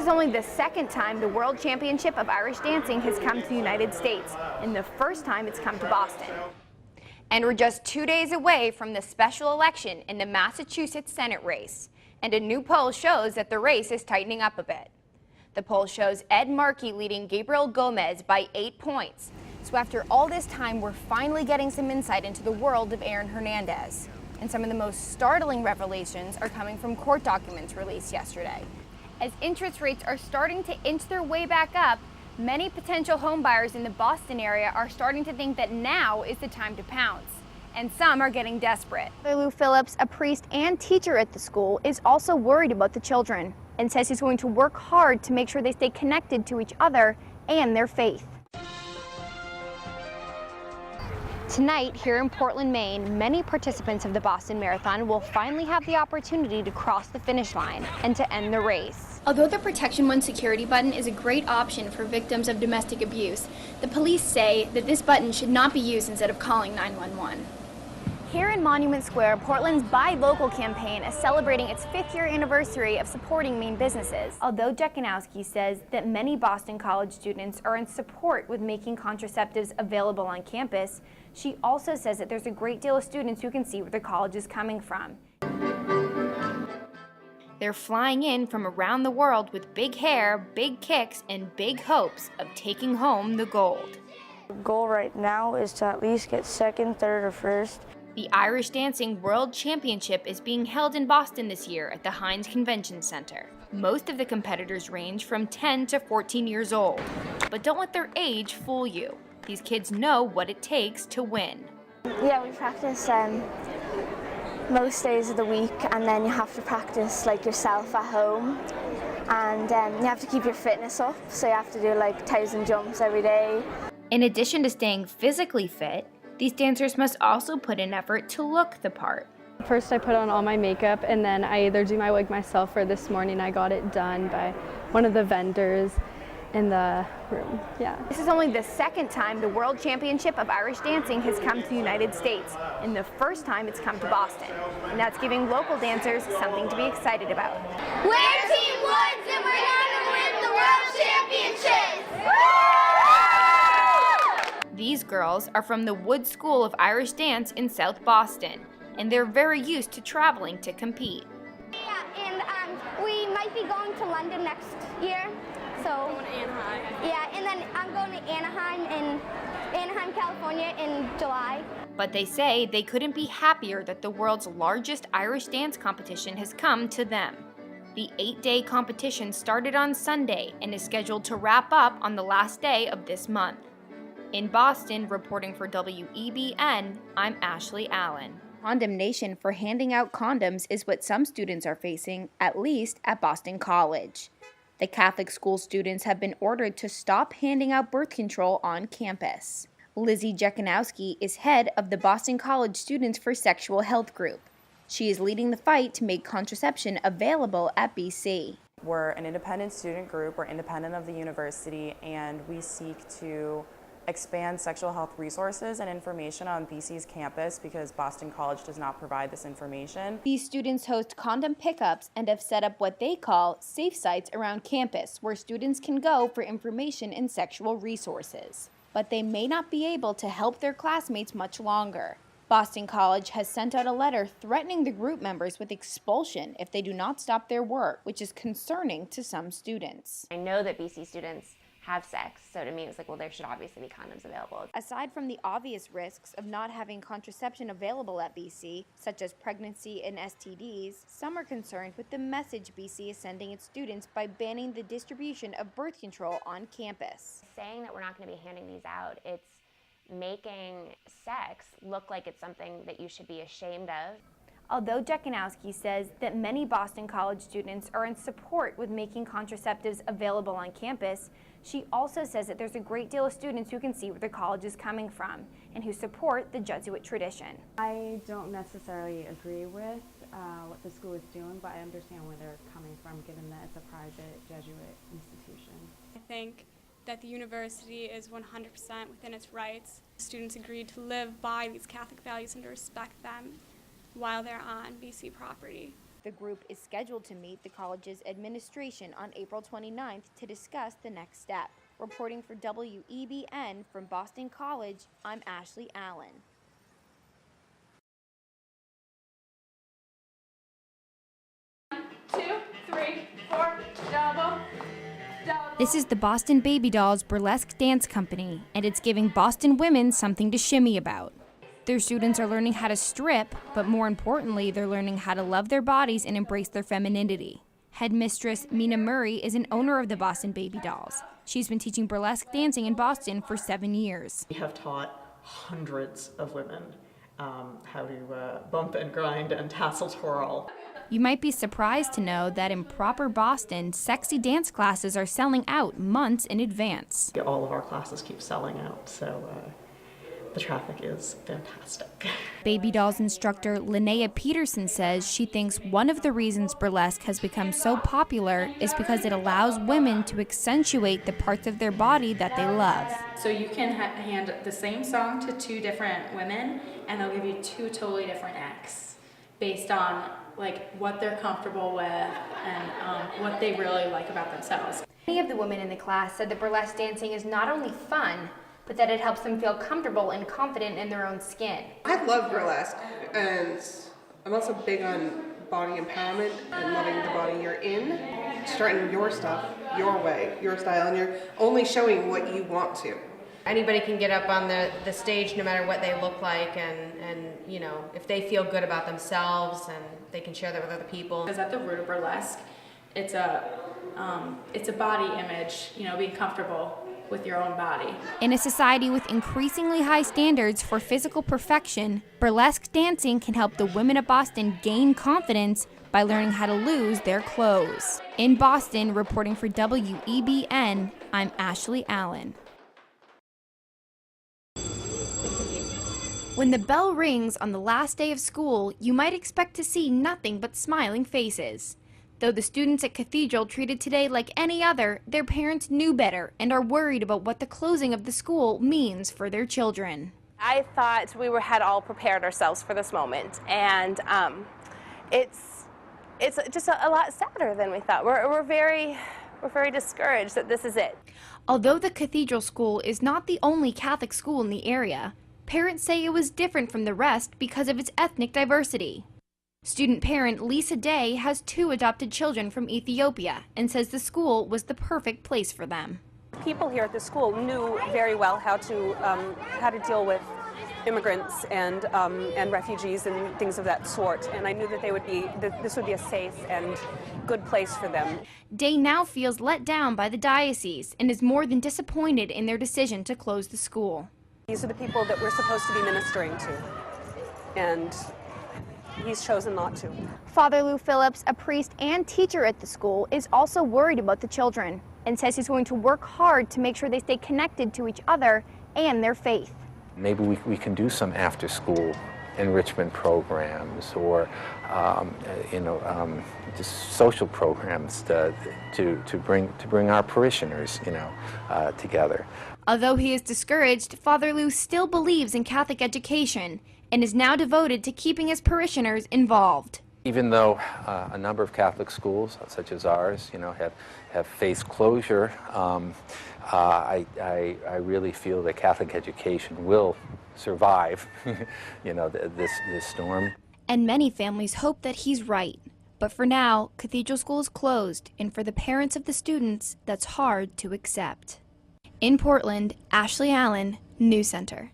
is only the second time the World Championship of Irish Dancing has come to the United States, and the first time it's come to Boston. And we're just 2 days away from the special election in the Massachusetts Senate race, and a new poll shows that the race is tightening up a bit. The poll shows Ed Markey leading Gabriel Gomez by 8 points. So after all this time, we're finally getting some insight into the world of Aaron Hernandez. And some of the most startling revelations are coming from court documents released yesterday. As interest rates are starting to inch their way back up, many potential home buyers in the Boston area are starting to think that now is the time to pounce. And some are getting desperate. Lou Phillips, a priest and teacher at the school, is also worried about the children and says he's going to work hard to make sure they stay connected to each other and their faith. Tonight, here in Portland, Maine, many participants of the Boston Marathon will finally have the opportunity to cross the finish line and to end the race. Although the Protection 1 security button is a great option for victims of domestic abuse, the police say that this button should not be used instead of calling 911. Here in Monument Square, Portland's Buy Local campaign is celebrating its 5th year anniversary of supporting Maine businesses. Although Jekanowski says that many Boston College students are in support with making contraceptives available on campus, she also says that there's a great deal of students who can see where the college is coming from. They're flying in from around the world with big hair, big kicks, and big hopes of taking home the gold. The goal right now is to at least get second, third, or first. The Irish Dancing World Championship is being held in Boston this year at the Heinz Convention Center. Most of the competitors range from 10 to 14 years old. But don't let their age fool you. These kids know what it takes to win. Yeah, we practice most days of the week, and then you have to practice like yourself at home. And you have to keep your fitness up, so you have to do like 1,000 jumps every day. In addition to staying physically fit, these dancers must also put in effort to look the part. First I put on all my makeup, and then I either do my wig myself, or this morning I got it done by one of the vendors in the room. Yeah. This is only the second time the World Championship of Irish Dancing has come to the United States, and the first time it's come to Boston. And that's giving local dancers something to be excited about. We're Team Woods, and we're going to win the World Championships! These girls are from the Wood School of Irish Dance in South Boston, and they're very used to traveling to compete. Yeah, and we might be going to London next year. So, going to Anaheim. Yeah, and then I'm going to Anaheim, California in July. But they say they couldn't be happier that the world's largest Irish dance competition has come to them. The 8-day competition started on Sunday and is scheduled to wrap up on the last day of this month. In Boston, reporting for WEBN, I'm Ashley Allen. Condemnation for handing out condoms is what some students are facing, at least at Boston College. The Catholic school students have been ordered to stop handing out birth control on campus. Lizzie Jekanowski is head of the Boston College Students for Sexual Health group. She is leading the fight to make contraception available at BC. We're an independent student group, we're independent of the university, and we seek to expand sexual health resources and information on BC's campus because Boston College does not provide this information. These students host condom pickups and have set up what they call safe sites around campus where students can go for information and sexual resources. But they may not be able to help their classmates much longer. Boston College has sent out a letter threatening the group members with expulsion if they do not stop their work, which is concerning to some students. I know that BC students have sex, so to me it was like, well, there should obviously be condoms available. Aside from the obvious risks of not having contraception available at BC, such as pregnancy and STDs, some are concerned with the message BC is sending its students by banning the distribution of birth control on campus. Saying that we're not going to be handing these out, it's making sex look like it's something that you should be ashamed of. Although Jekanowski says that many Boston College students are in support with making contraceptives available on campus, she also says that there's a great deal of students who can see where the college is coming from and who support the Jesuit tradition. I don't necessarily agree with what the school is doing, but I understand where they're coming from given that it's a private Jesuit institution. I think that the university is 100% within its rights. Students agreed to live by these Catholic values and to respect them. while they're on BC property. The group is scheduled to meet the college's administration on April 29th to discuss the next step. Reporting for WEBN from Boston College, I'm Ashley Allen. This is the Boston Baby Dolls Burlesque Dance Company, and it's giving Boston women something to shimmy about. Their students are learning how to strip, but more importantly, they're learning how to love their bodies and embrace their femininity. Headmistress Mina Murray is an owner of the Boston Baby Dolls. She's been teaching burlesque dancing in Boston for 7 years. We have taught hundreds of women how to bump and grind and tassel twirl. You might be surprised to know that in proper Boston, sexy dance classes are selling out months in advance. All of our classes keep selling out, so the traffic is fantastic. Baby Dolls instructor Linnea Peterson says she thinks one of the reasons burlesque has become so popular is because it allows women to accentuate the parts of their body that they love. So you can hand the same song to 2 different women and they'll give you 2 totally different acts based on like what they're comfortable with and what they really like about themselves. Many of the women in the class said that burlesque dancing is not only fun, but that it helps them feel comfortable and confident in their own skin. I love burlesque, and I'm also big on body empowerment and loving the body you're in, starting your stuff, your way, your style, and you're only showing what you want to. Anybody can get up on the stage no matter what they look like, and you know, if they feel good about themselves and they can share that with other people. Because at the root of burlesque, it's a body image, you know, being comfortable with your own body. In a society with increasingly high standards for physical perfection, burlesque dancing can help the women of Boston gain confidence by learning how to lose their clothes. In Boston, reporting for WEBN, I'm Ashley Allen. When the bell rings on the last day of school, you might expect to see nothing but smiling faces. Though the students at Cathedral treated today like any other, their parents knew better and are worried about what the closing of the school means for their children. I thought we had all prepared ourselves for this moment, and it's just a lot sadder than we thought. We're very discouraged that this is it. Although the Cathedral School is not the only Catholic school in the area, parents say it was different from the rest because of its ethnic diversity. Student parent Lisa Day has 2 adopted children from Ethiopia and says the school was the perfect place for them. People here at the school knew very well how to deal with immigrants and refugees and things of that sort, and I knew that this would be a safe and good place for them. Day now feels let down by the diocese and is more than disappointed in their decision to close the school. These are the people that we're supposed to be ministering to, and he's chosen not to. Father Lou Phillips, a priest and teacher at the school, is also worried about the children and says he's going to work hard to make sure they stay connected to each other and their faith. Maybe we can do some after-school enrichment programs or just social programs to bring our parishioners together. Although he is discouraged, Father Lou still believes in Catholic education and is now devoted to keeping his parishioners involved. Even though a number of Catholic schools, such as ours, have faced closure, I really feel that Catholic education will survive, this storm. And many families hope that he's right. But for now, Cathedral School is closed, and for the parents of the students, that's hard to accept. In Portland, Ashley Allen, News Center.